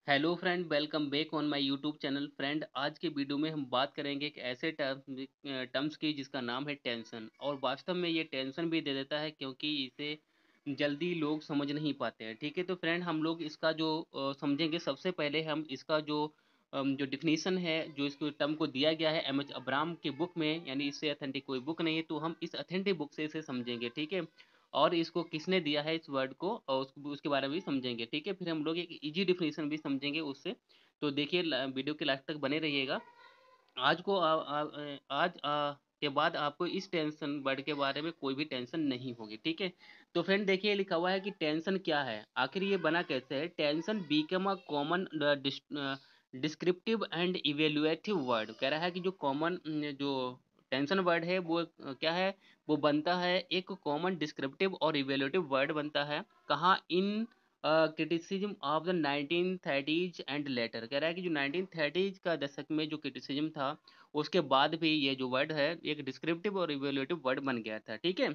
Hello friend, welcome back on my YouTube channel. Friend, आज के video में हम बात करेंगे एक ऐसे टर्म्स की जिसका नाम है टेंशन। और वास्तव में ये टेंशन भी दे देता है क्योंकि इसे जल्दी लोग समझ नहीं पाते हैं। ठीक है, तो फ्रेंड हम लोग इसका जो समझेंगे, सबसे पहले हम इसका जो डिफिनीशन है, जो इसको टर्म को दिया गया है एम एच अब्राम की बुक में, यानी इससे अथेंटिक कोई बुक नहीं है, तो हम इस अथेंटिक बुक से इसे समझेंगे। ठीक है, और इसको किसने दिया है इस वर्ड को, और उसके बारे में भी समझेंगे। ठीक है, फिर हम लोग एक इजी डिफिनेशन भी समझेंगे उससे। तो देखिए, वीडियो के लास्ट तक बने रहिएगा। आज को के बाद आपको इस टेंशन वर्ड के बारे में कोई भी टेंशन नहीं होगी। ठीक है, तो फ्रेंड देखिए, लिखा हुआ है कि टेंशन क्या है, आखिर ये बना कैसे है। Tension become a common descriptive and evaluative word. कह रहा है कि जो कॉमन जो टेंशन वर्ड है वो क्या है, वो बनता है एक कॉमन डिस्क्रिप्टिव और इवेल्युएटिव वर्ड बनता है। कहाँ? In criticism of the 1930s and later. कह रहा है कि जो 1930s का दशक में जो क्रिटिसिज्म था, उसके बाद भी ये जो वर्ड है एक डिस्क्रिप्टिव और इवेल्युएटिव वर्ड बन गया था। ठीक है,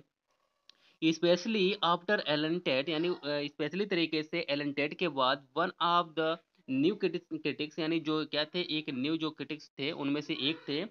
स्पेशली आफ्टर एलन टेट, यानी स्पेशली तरीके से एलन टेट के बाद one of the new critics, यानी जो क्या थे, एक न्यू जो क्रिटिक्स थे उनमें से एक थे,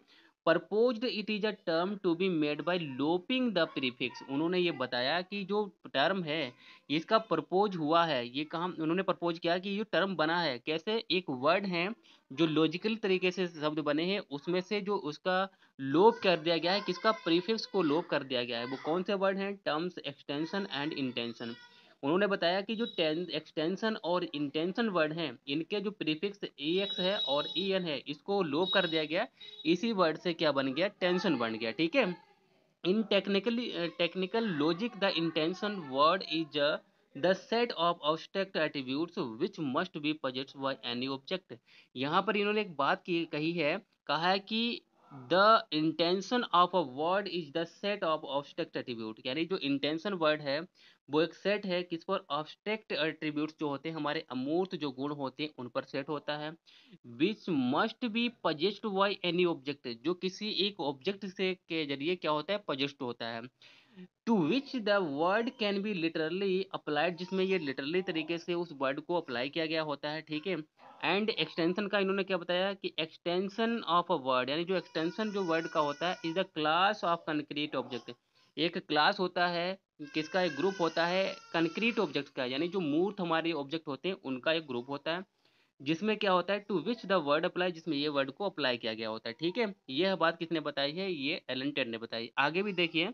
proposed it is a term to be made by lopping the prefix. उन्होंने ये बताया कि जो टर्म है इसका प्रपोज हुआ है। ये कहा उन्होंने प्रपोज किया कि ये टर्म बना है कैसे, एक वर्ड है जो लॉजिकल तरीके से शब्द बने हैं, उसमें से जो उसका लोप कर दिया गया है, किसका, प्रीफिक्स को लोप कर दिया गया है। वो कौन से वर्ड हैं? Terms, extension and intention. उन्होंने बताया कि जो एक्सटेंशन और इंटेंशन वर्ड हैं, इनके जो प्रीफिक्स ई एक्स है और ई एन है, इसको लोप कर दिया गया। इसी वर्ड से क्या बन गया? टेंशन बन गया। ठीक है, in technical logic, the intension word is the set of abstract attributes which must be possessed by any object। यहाँ पर इन्होंने एक बात की कही है, कहा है कि the intention of a word is the set of abstract attribute। यानी जो इंटेंशन वर्ड है वो एक सेट है किस पर? abstract attributes जो होते हैं, हमारे अमूर्त जो गुण होते हैं उन पर सेट होता है। Which must be possessed by any object, जो किसी एक ऑब्जेक्ट से के जरिए क्या होता है? पजेस्ट होता है। To which the word can be literally applied, जिसमें ये लिटरली तरीके से उस वर्ड को अप्लाई किया गया होता है। ठीक है, एंड एक्सटेंशन का इन्होंने क्या बताया कि एक्सटेंशन ऑफ अ वर्ड, यानी जो एक्सटेंशन जो वर्ड का होता है, is the class of concrete object. एक क्लास होता है किसका? एक ग्रुप होता है कंक्रीट ऑब्जेक्ट का, यानी जो मूर्त हमारे ऑब्जेक्ट होते हैं उनका एक ग्रुप होता है, जिसमें क्या होता है? To which the word apply, जिसमें ये वर्ड को अप्लाई किया गया होता है। ठीक है, यह बात किसने बताई है? ये एलन टेड ने बताई। आगे भी देखिए,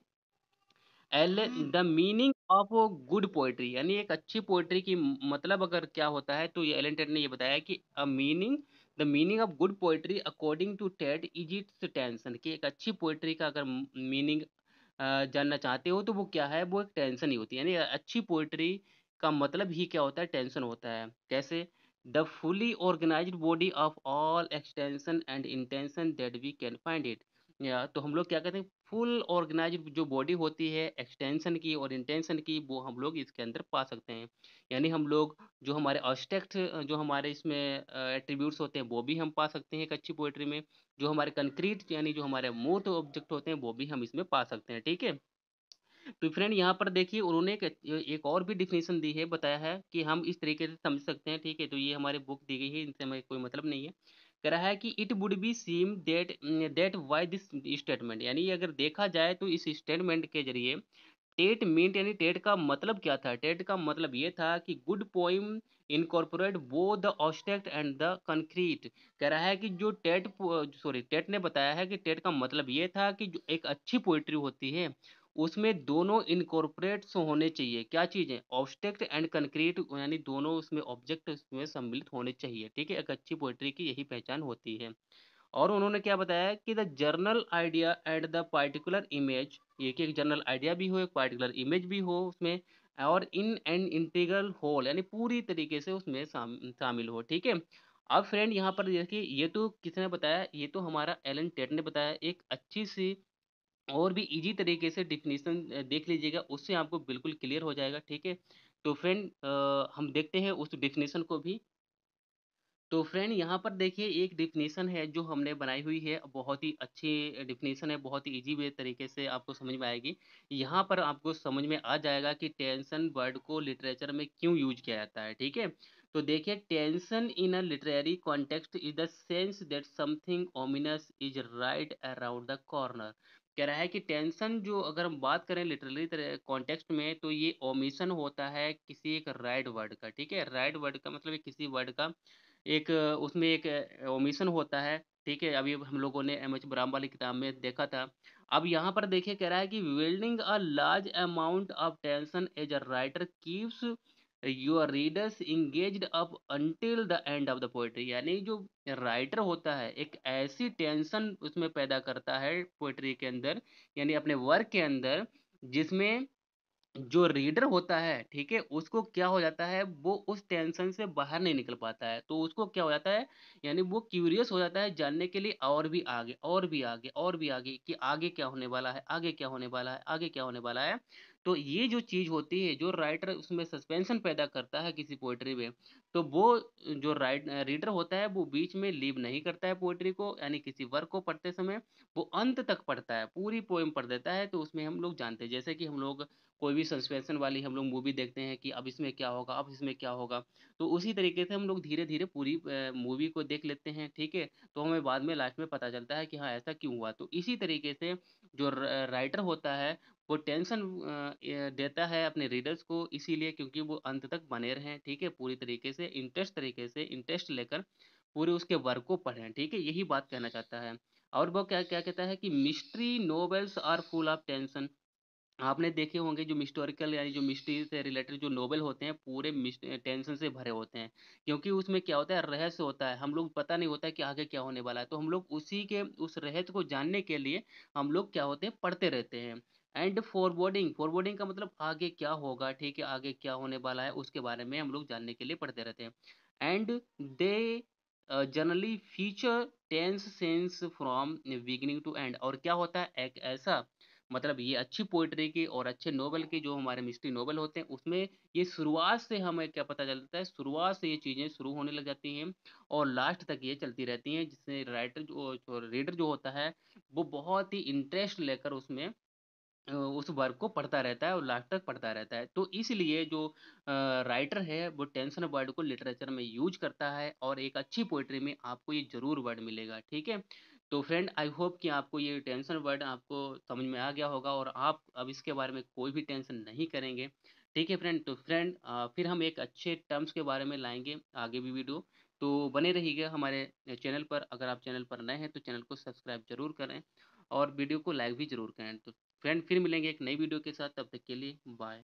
L the meaning of good poetry, यानी एक अच्छी पोएट्री की मतलब अगर क्या होता है, तो ये एलन टेड ने ये बताया कि a meaning, the meaning of good poetry according to Tate is its tension. कि एक अच्छी पोएट्री का अगर मीनिंग जानना चाहते हो तो वो क्या है? वो एक टेंशन ही होती है। यानी अच्छी पोएट्री का मतलब ही क्या होता है? टेंशन होता है। कैसे? The fully organised body of all extension and intention that we can find it. या तो हम लोग क्या कहते हैं? फुल ऑर्गेनाइज्ड जो बॉडी होती है एक्सटेंशन की और इंटेंशन की, वो हम लोग इसके अंदर पा सकते हैं। यानी हम लोग जो हमारे अब्स्ट्रैक्ट जो हमारे इसमें एट्रीब्यूट्स होते हैं वो भी हम पा सकते हैं एक अच्छी पोएट्री में। जो हमारे कंक्रीट यानी जो हमारे मूर्त ऑब्जेक्ट होते हैं वो भी हम इसमें पा सकते हैं। ठीक है, तो फ्रेंड यहाँ पर देखिए, उन्होंने एक और भी डिफिनेशन दी है, बताया है कि हम इस तरीके से समझ सकते हैं। ठीक है, तो ये हमारे बुक दी गई है, इनसे हमें कोई मतलब नहीं है। कह रहा है कि it would be seem that why this statement, यानी अगर देखा जाए तो इस स्टेटमेंट के जरिए टेट मीन्ट, यानी टेट का मतलब क्या था? टेट का मतलब ये था कि good poem incorporate both the obstruct and the concrete. कह रहा है कि जो टेट ने बताया है कि टेट का मतलब ये था कि जो एक अच्छी पोइट्री होती है उसमें दोनों इनकॉर्पोरेट्स होने चाहिए। क्या चीजें? ऑब्स्ट्रैक्ट एंड कंक्रीट, यानी दोनों उसमें ऑब्जेक्ट उसमें सम्मिलित होने चाहिए। ठीक है, एक अच्छी पोइट्री की यही पहचान होती है। और उन्होंने क्या बताया कि the journal idea at the particular image, ये कि एक जर्नल आइडिया भी हो, एक पार्टिकुलर इमेज भी हो उसमें, और इन एन इंटीग्रल होल, यानी पूरी तरीके से उसमें शामिल हो। ठीक है, अब फ्रेंड यहाँ पर देखिए, ये तो किसने बताया? ये तो हमारा एलन टेट ने बताया। एक अच्छी सी और भी इजी तरीके से डिफिनीशन देख लीजिएगा, उससे आपको बिल्कुल क्लियर हो जाएगा। ठीक है, तो फ्रेंड हम देखते हैं उस डिफिनीशन को भी। तो फ्रेंड यहाँ पर देखिए, एक डिफिनीशन है जो हमने बनाई हुई है, बहुत ही अच्छी डिफिनीशन है, बहुत ही इजी वे तरीके से आपको समझ में आएगी। यहाँ पर आपको समझ में आ जाएगा कि टेंशन वर्ड को लिटरेचर में क्यों यूज किया जाता है। ठीक है, तो देखिए, tension in a literary context is the sense that something ominous is right around the corner. कह रहा है कि टेंशन जो अगर हम बात करें लिटरेरी कॉन्टेक्स्ट में, तो ये ओमिशन होता है किसी एक राइट वर्ड का। ठीक है, राइट वर्ड का मतलब किसी वर्ड का एक उसमें एक ओमिशन होता है। ठीक है, अभी हम लोगों ने एम एच ब्राम वाली किताब में देखा था। अब यहाँ पर देखिए, कह रहा है कि building a large amount of tension as a writer keeps your readers engaged up until the end of the poetry. यानी जो राइटर होता है, एक ऐसी टेंशन उसमें पैदा करता है पोएट्री के अंदर, यानी अपने वर्क के अंदर, जिसमें जो रीडर होता है, ठीक है, उसको क्या हो जाता है, वो उस टेंशन से बाहर नहीं निकल पाता है। तो उसको क्या हो जाता है, यानी वो क्यूरियस हो जाता है जानने के लिए, और भी आगे और भी आगे और भी आगे, कि आगे क्या होने वाला है, आगे क्या होने वाला है, आगे क्या होने वाला है। तो ये जो चीज होती है, जो राइटर उसमें सस्पेंशन पैदा करता है किसी पोएट्री में, तो वो जो रीडर होता है, वो बीच में लीव नहीं करता है पोएट्री को, यानी किसी वर्क को पढ़ते समय वो अंत तक पढ़ता है, पूरी पोएम पढ़ देता है। तो उसमें हम लोग जानते हैं, जैसे कि हम लोग कोई भी सस्पेंशन वाली हम लोग मूवी देखते हैं कि अब इसमें क्या होगा, अब इसमें क्या होगा, तो उसी तरीके से हम लोग धीरे धीरे पूरी मूवी को देख लेते हैं। ठीक है, तो हमें बाद में लास्ट में पता चलता है कि हाँ ऐसा क्यों हुआ। तो इसी तरीके से जो राइटर होता है, वो टेंशन देता है अपने रीडर्स को, इसीलिए क्योंकि वो अंत तक बने रहें। ठीक है, पूरी तरीके से इंटरेस्ट लेकर पूरे उसके वर्क को पढ़ें। ठीक है, यही बात कहना चाहता है। और वो क्या क्या कहता है कि mystery novels are full of tension. आपने देखे होंगे जो हिस्टोरिकल यानी जो मिस्ट्री से रिलेटेड जो नोवेल होते हैं, पूरे टेंशन से भरे होते हैं, क्योंकि उसमें क्या होता है, रहस्य होता है, हम लोग पता नहीं होता है कि आगे क्या होने वाला है। तो हम लोग उसी के उस रहस्य को जानने के लिए हम लोग क्या होते हैं, पढ़ते रहते हैं। एंड फॉरवर्डिंग, फॉरवर्डिंग का मतलब आगे क्या होगा। ठीक है, आगे क्या होने वाला है उसके बारे में हम लोग जानने के लिए पढ़ते रहते हैं। And they generally feature tense sense from beginning to end. और क्या होता है, एक ऐसा मतलब ये अच्छी पोइट्री की और अच्छे नोवेल की, जो हमारे मिस्ट्री नोवेल होते हैं, उसमें ये शुरुआत से हमें क्या पता चलता है, शुरुआत से ये चीज़ें शुरू होने लग जाती हैं और लास्ट तक ये चलती रहती हैं, जिससे राइटर जो रीडर जो होता है, वो बहुत ही इंटरेस्ट लेकर उसमें उस वर्क को पढ़ता रहता है और लास्ट तक पढ़ता रहता है। तो इसलिए जो राइटर है, वो टेंशन वर्ड को लिटरेचर में यूज करता है, और एक अच्छी पोइट्री में आपको ये जरूर वर्ड मिलेगा। ठीक है, तो फ्रेंड, आई होप कि आपको ये टेंशन वर्ड आपको समझ में आ गया होगा, और आप अब इसके बारे में कोई भी टेंशन नहीं करेंगे। ठीक है फ्रेंड, तो फ्रेंड फिर हम एक अच्छे टर्म्स के बारे में लाएंगे आगे भी वीडियो। तो बने रहिएगा हमारे चैनल पर। अगर आप चैनल पर नए हैं तो चैनल को सब्सक्राइब जरूर करें, और वीडियो को लाइक भी जरूर करें। तो फ्रेंड, फिर मिलेंगे एक नई वीडियो के साथ, तब तक के लिए बाय।